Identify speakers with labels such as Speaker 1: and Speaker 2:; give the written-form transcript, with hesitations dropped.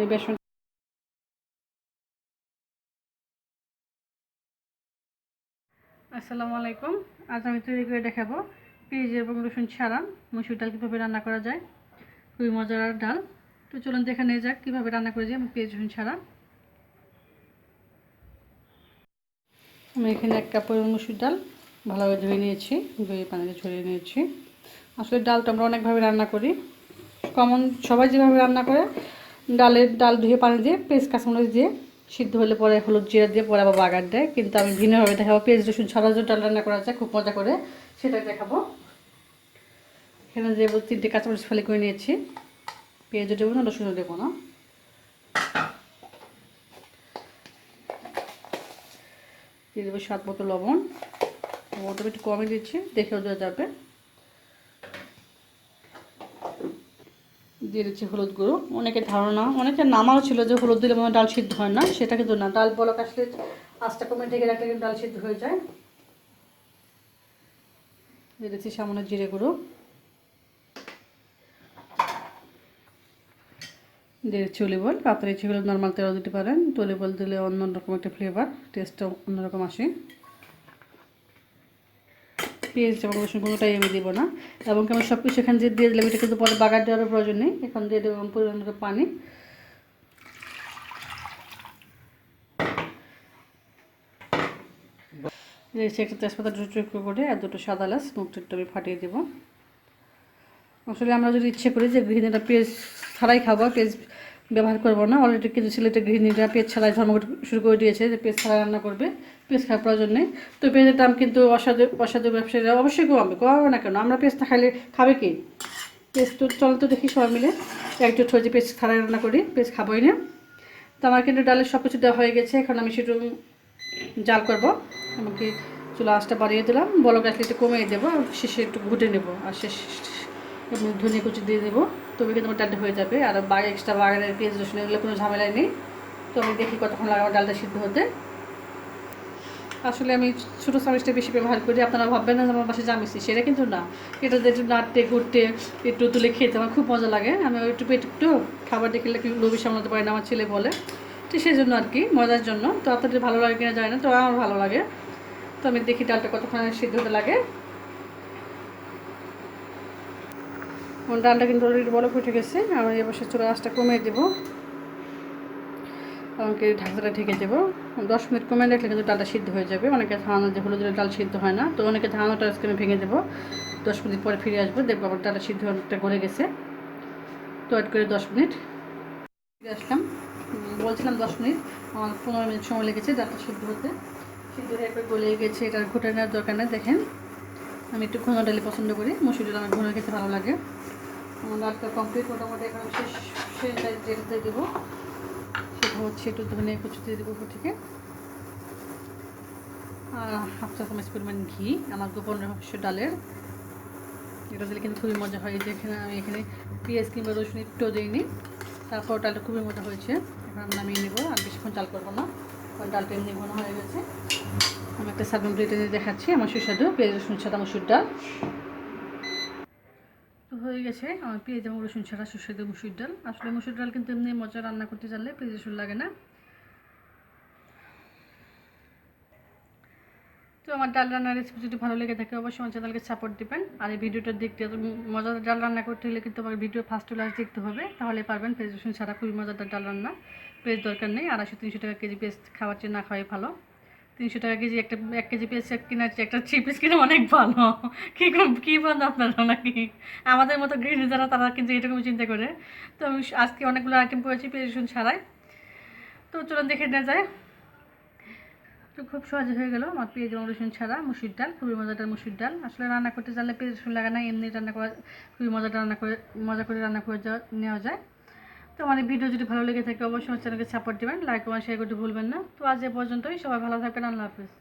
Speaker 1: এই বেসন। আসসালামু আলাইকুম। আজ আমি তৈরি করে দেখাবো পেঁয়াজ এবং রসুন ছাড়া মসুর ডাল কীভাবে রান্না করা যায়। খুবই মজার ডাল। তো চলুন দেখে নিয়ে যাক কীভাবে রান্না করে যাই পেঁয়াজ রসুন ছাড়া। আমি এখানে 1 কাপ পরিমাণ মসুর ডাল ভালোভাবে ধুয়ে নিয়েছি, ধুয়ে পানিতে ঝরিয়ে নিয়েছি। আসলে ডালটা আমরা অনেকভাবে রান্না করি, কমন সবাই যেভাবে রান্না করে ডাল ধুয়ে পানি দিয়ে পেঁয়াজ কাঁচামরিচ দিয়ে সিদ্ধ হলে পরে হলুদ জিরা দিয়ে পরে আবার বাগার দেয়, কিন্তু আমি ভিন্নভাবে দেখাবো পেঁয়াজ রসুন ছাড়া যে ডাল রান্না করা যায় খুব মজা করে, সেটাই দেখাবো। এখানে যে 3টে কাঁচামরিচ ফালি করে নিয়েছি। পেঁয়াজও দেবো না, রসুনও দেবো না। দিয়ে দেবো স্বাদ মতো লবণ। লবণটা একটু কমই দিচ্ছি, দেখেও দেওয়া যাবে। দিয়ে দিচ্ছি হলুদ গুঁড়ো। অনেকের ধারণা, অনেকের নামাও ছিল যে হলুদ দিলে মনে ডাল সিদ্ধ হয় না, সেটা কিন্তু না। ডাল বলক আসলে আঁচটা কমে ঢেকে রাখলে কিন্তু ডাল সিদ্ধ হয়ে যায়। দিয়ে দিচ্ছি সামান্য জিরে গুঁড়ো। দিয়ে দিচ্ছি অলিভ অয়েল। আপনার ইচ্ছে করে নর্মাল তেলও দিতে পারেন, তো অলিভ অয়েল দিলে অন্যরকম একটা ফ্লেভার, টেস্টটা অন্যরকম আসে। পেঁয়াজ এবং রসুন কোনোটাই আমি দেবো না, এবং আমি সব কিছু এখানে যে দিয়ে দিলাম এটা কিন্তু পরে বাগার দেওয়ার প্রয়োজন নেই। এখন দিয়ে দেবো পরিমাণ মতো পানি। দিয়েছি একটা তেজপাতা টুকরো করে আর 2টো সাদা এলাচ, মুখটা একটু আমি ফাটিয়ে দেবো। আসলে আমরা যদি ইচ্ছে করি যে গৃহিণীরা পেঁয়াজ ছাড়াই খাবো, পেঁয়াজ ব্যবহার করবো না, অলরেডি কিছু ছেলেটা গৃহিণীরা পেঁয়াজ ছাড়াই ধর্মঘট শুরু করে দিয়েছে যে পেঁয়াজ ছাড়াই রান্না করবে, পেঁয়াজ খাওয়ার প্রয়োজন নেই। তো পেঁয়াজের দাম কিন্তু অসাধু ব্যবসায়ীরা অবশ্যই কমাবে না কেন? আমরা পেঁয়াজ না খাইলে খাবে কি? পেঁয়াজ তো চল তো দেখি সবাই মিলে একজোট হয়ে যে পেঁয়াজ ছাড়াই রান্না করি, পেঁয়াজ খাবোই না। তো আমার কিন্তু ডালের সব কিছু দেওয়া হয়ে গেছে। এখন আমি সেটু জাল করবো। আমাকে চুলা আঁচটা বাড়িয়ে দিলাম, বলক আসলে একটু কমিয়ে দেবো, শেষে একটু ঘুটে নেবো, আর ধনিয়া কুচি দিয়ে দেবো। তবে কিন্তু আমার ডালটা হয়ে যাবে। আর এক্সট্রা বাগানের পেঁয়াজ রসুন এগুলো কোনো ঝামেলাই নেই। তো আমি দেখি কতক্ষণ লাগে আমার ডালটা সিদ্ধ হতে। আসলে আমি ছোটো চামচটা বেশি ব্যবহার করি। আপনারা ভাববেন না যে আমার পাশে চামিচি, সেটা কিন্তু না। এটা একটু নাড়তে ঘুরতে একটু তুলে খেতে আমার খুব মজা লাগে। আমি একটু খাবার দেখলে কি লোভী সামলাতে পারি না, আমার ছেলে বলে। তো সেই জন্য আর কি, মজার জন্য। তো আপনাদের ভালো লাগে কিনা যায় না, তো আমার ভালো লাগে। তো আমি দেখি ডালটা কতক্ষণ সিদ্ধ হতে লাগে। ডালটা কিন্তু অলরেডি বলক উঠে গেছে। আমি এবার চুলা আঁচটা কমিয়ে দেবো, আমাকে ঢাকনাটা ঢেকে দেবো। 10 মিনিট কমিয়ে রাখলে কিন্তু ডালটা সিদ্ধ হয়ে যাবে। অনেকে ধারণা যে হলুদ দিলে ডাল সিদ্ধ হয় না, তো অনেকে ধারণাটা আজকে আমি ভেঙে দেবো। 10 মিনিট পরে ফিরে আসবো, দেখবো আমার ডালটা সিদ্ধ অনেকটা গলে গেছে। তো ওয়েট করে 10 মিনিট ফিরে আসলাম। বলছিলাম 10 মিনিট, আমার 15 মিনিট সময় লেগেছে ডালটা সিদ্ধ হতে। সিদ্ধ হয়ে একবার গলে গেছে, এটার ঘুটে নেওয়ার দরকার নেই। দেখেন আমি একটু ঘন ডালি পছন্দ করি, মুসুর ডাল আমার ঘন খেতে ভালো লাগে। আমার ডালটা কমপ্লিট, মোটামুটি এখন শেষ যেতে দেবো সেটা হচ্ছে একটু ধনিয়া কুচি দিয়ে দেবো উপর থেকে, আর 1/2 চা চামচ পরিমাণ ঘি, আমার গোপন রহস্য ডালের। এটা দিলে কিন্তু খুবই মজা হয়। যেখানে আমি এখানে পেঁয়াজ কিংবা রসুন একটু দিইনি, তারপর ডালটা খুবই মজা হয়েছে। এখন আমি নামিয়ে নেবো, আর বেশিক্ষণ চাল করবো না, কারণ ডালটা এমনি ঘন হয়ে গেছে। আমি একটা সার্ভিং প্লেটে দেখাচ্ছি আমার সুস্বাদু পেঁয়াজ রসুন ছাড়া মসুর ডাল। তো হয়ে গেছে আমার পেঁয়াজ এবং রসুন ছাড়া সুস্বাদু মসুর ডাল। আসলে মসুর ডাল কিন্তু এমনি মজা, রান্না করতে চাইলে পেঁয়াজ রসুন লাগে না। তো আমার ডাল রান্নার রেসিপি যদি ভালো লেগে থাকে অবশ্যই আমার চ্যানেলকে সাপোর্ট দেবেন। আর এই ভিডিওটা দেখতে মজাদার ডাল রান্না করতে হলে কিন্তু আমার ভিডিও ফার্স্ট টু লাস্ট দেখতে হবে, তাহলে পারবেন। পেঁয়াজ রসুন ছাড়া খুবই মজাদার ডাল রান্না, পেঁয়াজ দরকার নেই। 250-300 টাকা কেজি পেঁয়াজ খাওয়ার চেয়ে না খাওয়াই ভালো। 300 টাকা কেজি 1 কেজি পেঁয়াজ কেনার চেয়ে একটা 3 পিস কিনে অনেক ভালো। কী বলেন আপনারা নাকি? আমাদের মতো গৃহিণী যারা, তারা কিন্তু এরকম চিন্তা করে। তো আমি আজকে অনেকগুলো আইটেম করেছি পেঁয়াজ রসুন ছাড়াই। তো চলুন দেখে নেওয়া যায়। তো খুব সহজে হয়ে গেল আমার পেঁয়াজ এবং রসুন ছাড়া মসুর ডাল, খুবই মজাদার মসুর ডাল। আসলে রান্না করতে চাইলে পেঁয়াজ রসুন লাগে না, এমনি রান্না করা খুবই মজা করে রান্না করে নেওয়া যায়। তো আমার এই ভিডিও যদি ভালো লেগে থাকে অবশ্যই আমার চ্যানেলকে সাপোর্ট দেবেন, লাইক এবং শেয়ার করতে ভুলবেন না। তো আজ এ পর্যন্তই, সবাই ভালো থাকবেন, আল্লাহ হাফিজ।